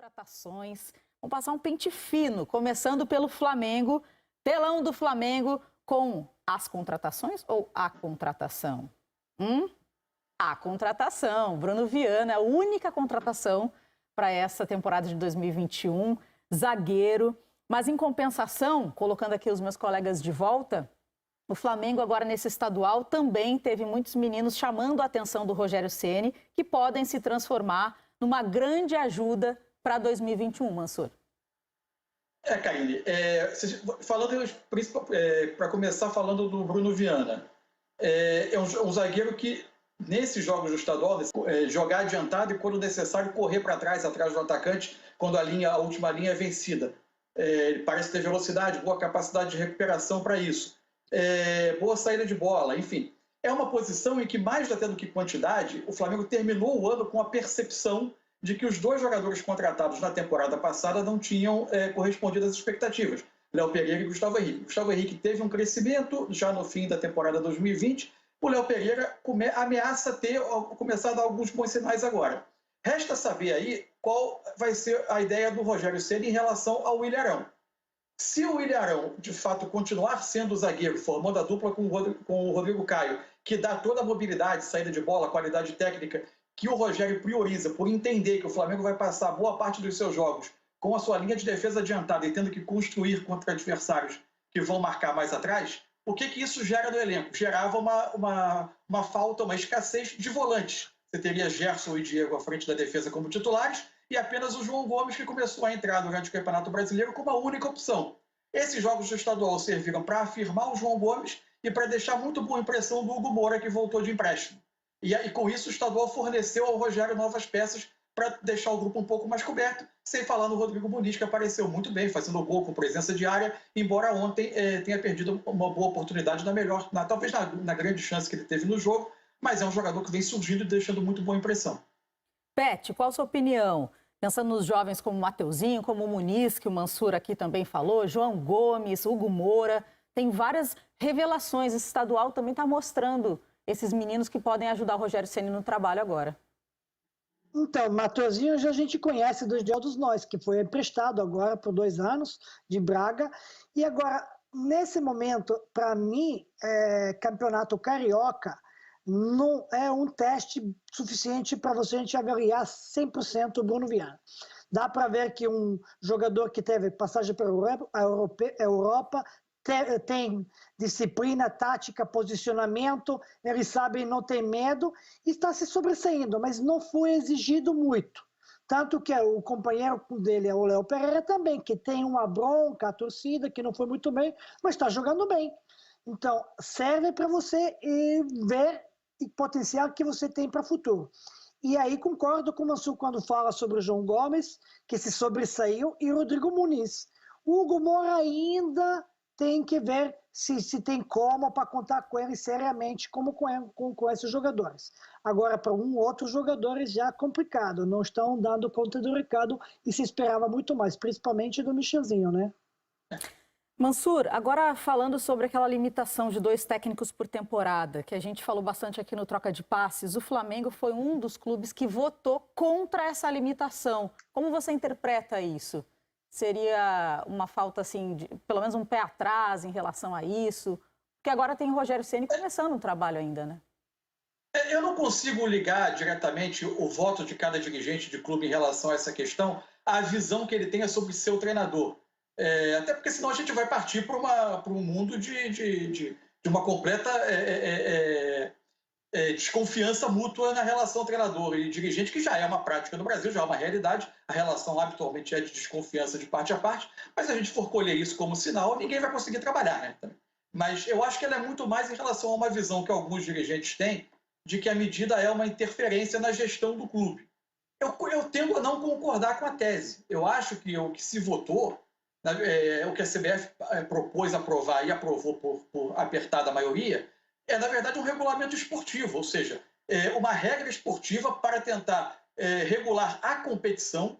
contratações. Vamos passar um pente fino, começando pelo Flamengo. Telão do Flamengo com as contratações ou a contratação? A contratação. Bruno Viana, a única contratação para essa temporada de 2021, zagueiro. Mas em compensação, colocando aqui os meus colegas de volta, o Flamengo agora nesse estadual também teve muitos meninos chamando a atenção do Rogério Ceni, que podem se transformar numa grande ajuda para 2021, Mansur. Karine, falando para começar falando do Bruno Viana, é um zagueiro que nesses jogos do estadual jogar adiantado e quando necessário correr para trás, atrás do atacante, quando a última linha é vencida. Ele parece ter velocidade, boa capacidade de recuperação para isso, boa saída de bola, enfim. É uma posição em que, mais até do que quantidade, o Flamengo terminou o ano com a percepção de que os dois jogadores contratados na temporada passada não tinham correspondido às expectativas. Léo Pereira e Gustavo Henrique. Gustavo Henrique teve um crescimento já no fim da temporada 2020. O Léo Pereira ameaça começar a dar alguns bons sinais agora. Resta saber aí qual vai ser a ideia do Rogério Ceni em relação ao Willian Arão. Se o Willian Arão, de fato, continuar sendo o zagueiro, formando a dupla com o Rodrigo Caio, que dá toda a mobilidade, saída de bola, qualidade técnica, que o Rogério prioriza por entender que o Flamengo vai passar boa parte dos seus jogos com a sua linha de defesa adiantada e tendo que construir contra adversários que vão marcar mais atrás, o que isso gera no elenco? Gerava uma falta, uma escassez de volantes. Você teria Gerson e Diego à frente da defesa como titulares e apenas o João Gomes, que começou a entrar durante o Campeonato Brasileiro como a única opção. Esses jogos do estadual serviram para afirmar o João Gomes e para deixar muito boa impressão do Hugo Moura, que voltou de empréstimo. E com isso o estadual forneceu ao Rogério novas peças para deixar o grupo um pouco mais coberto, sem falar no Rodrigo Muniz, que apareceu muito bem, fazendo gol com presença de área, embora ontem tenha perdido uma boa oportunidade talvez na grande chance que ele teve no jogo, mas é um jogador que vem surgindo e deixando muito boa impressão. Pet, qual a sua opinião? Pensando nos jovens como o Mateuzinho, como o Muniz, que o Mansur aqui também falou, João Gomes, Hugo Moura, tem várias revelações. Esse estadual também está mostrando esses meninos que podem ajudar o Rogério Ceni no trabalho agora. Então, Mateuzinho já a gente conhece dos Todos Nós, que foi emprestado agora por 2 anos de Braga. E agora, nesse momento, para mim, campeonato carioca não é um teste suficiente para você a gente avaliar 100% o Bruno Viana. Dá para ver que um jogador que teve passagem pela Europa tem disciplina, tática, posicionamento, ele sabe, não tem medo e está se sobressaindo, mas não foi exigido muito. Tanto que o companheiro dele é o Léo Pereira também, que tem uma bronca, a torcida, que não foi muito bem, mas está jogando bem. Então, serve para você ver o potencial que você tem para o futuro. E aí concordo com o Mansur quando fala sobre o João Gomes, que se sobressaiu, e o Rodrigo Muniz. O Hugo Moura ainda tem que ver se tem como para contar com ele seriamente como com esses jogadores. Agora, para outros jogadores já é complicado, não estão dando conta do recado e se esperava muito mais, principalmente do Michelzinho, né? Mansur, agora falando sobre aquela limitação de 2 técnicos por temporada, que a gente falou bastante aqui no Troca de Passes, o Flamengo foi um dos clubes que votou contra essa limitação. Como você interpreta isso? Seria uma falta, assim, pelo menos um pé atrás em relação a isso? Porque agora tem o Rogério Ceni começando um trabalho ainda, né? Eu não consigo ligar diretamente o voto de cada dirigente de clube em relação a essa questão à visão que ele tenha sobre seu treinador. Até porque senão a gente vai partir para um mundo de uma completa desconfiança mútua na relação treinador e dirigente, que já é uma prática no Brasil, já é uma realidade. A relação habitualmente é de desconfiança de parte a parte, mas se a gente for colher isso como sinal, ninguém vai conseguir trabalhar, né? Mas eu acho que ela é muito mais em relação a uma visão que alguns dirigentes têm de que a medida é uma interferência na gestão do clube. Eu tendo a não concordar com a tese. Eu acho que o que se votou, o que a CBF propôs aprovar e aprovou por apertada maioria, é, na verdade, um regulamento esportivo, ou seja, uma regra esportiva para tentar regular a competição,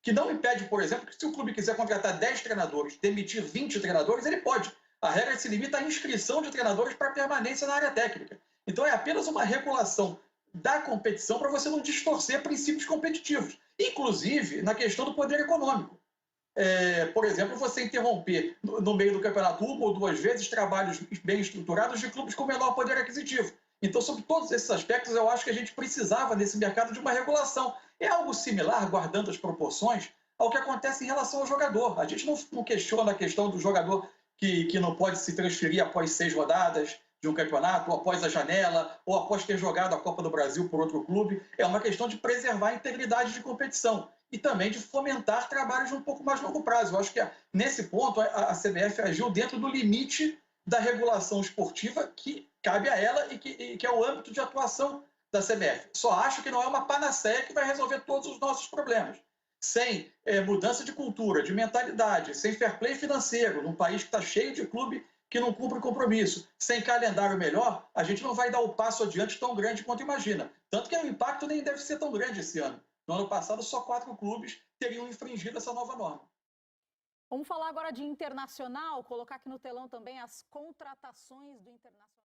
que não impede, por exemplo, que se o clube quiser contratar 10 treinadores, demitir 20 treinadores, ele pode. A regra se limita à inscrição de treinadores para permanência na área técnica. Então é apenas uma regulação da competição para você não distorcer princípios competitivos, inclusive na questão do poder econômico. Por exemplo, você interromper no meio do campeonato uma ou duas vezes trabalhos bem estruturados de clubes com menor poder aquisitivo. Então, sobre todos esses aspectos, eu acho que a gente precisava nesse mercado de uma regulação. É algo similar, guardando as proporções, ao que acontece em relação ao jogador. A gente não questiona a questão do jogador que não pode se transferir após 6 rodadas de um campeonato, ou após a janela, ou após ter jogado a Copa do Brasil por outro clube. É uma questão de preservar a integridade de competição e também de fomentar trabalhos de um pouco mais longo prazo. Eu acho que, nesse ponto, a CBF agiu dentro do limite da regulação esportiva que cabe a ela e que é o âmbito de atuação da CBF. Só acho que não é uma panaceia que vai resolver todos os nossos problemas. Sem mudança de cultura, de mentalidade, sem fair play financeiro, num país que está cheio de clube que não cumpre compromisso, sem calendário melhor, a gente não vai dar o passo adiante tão grande quanto imagina. Tanto que o impacto nem deve ser tão grande esse ano. No ano passado, só 4 clubes teriam infringido essa nova norma. Vamos falar agora de Internacional, colocar aqui no telão também as contratações do Internacional.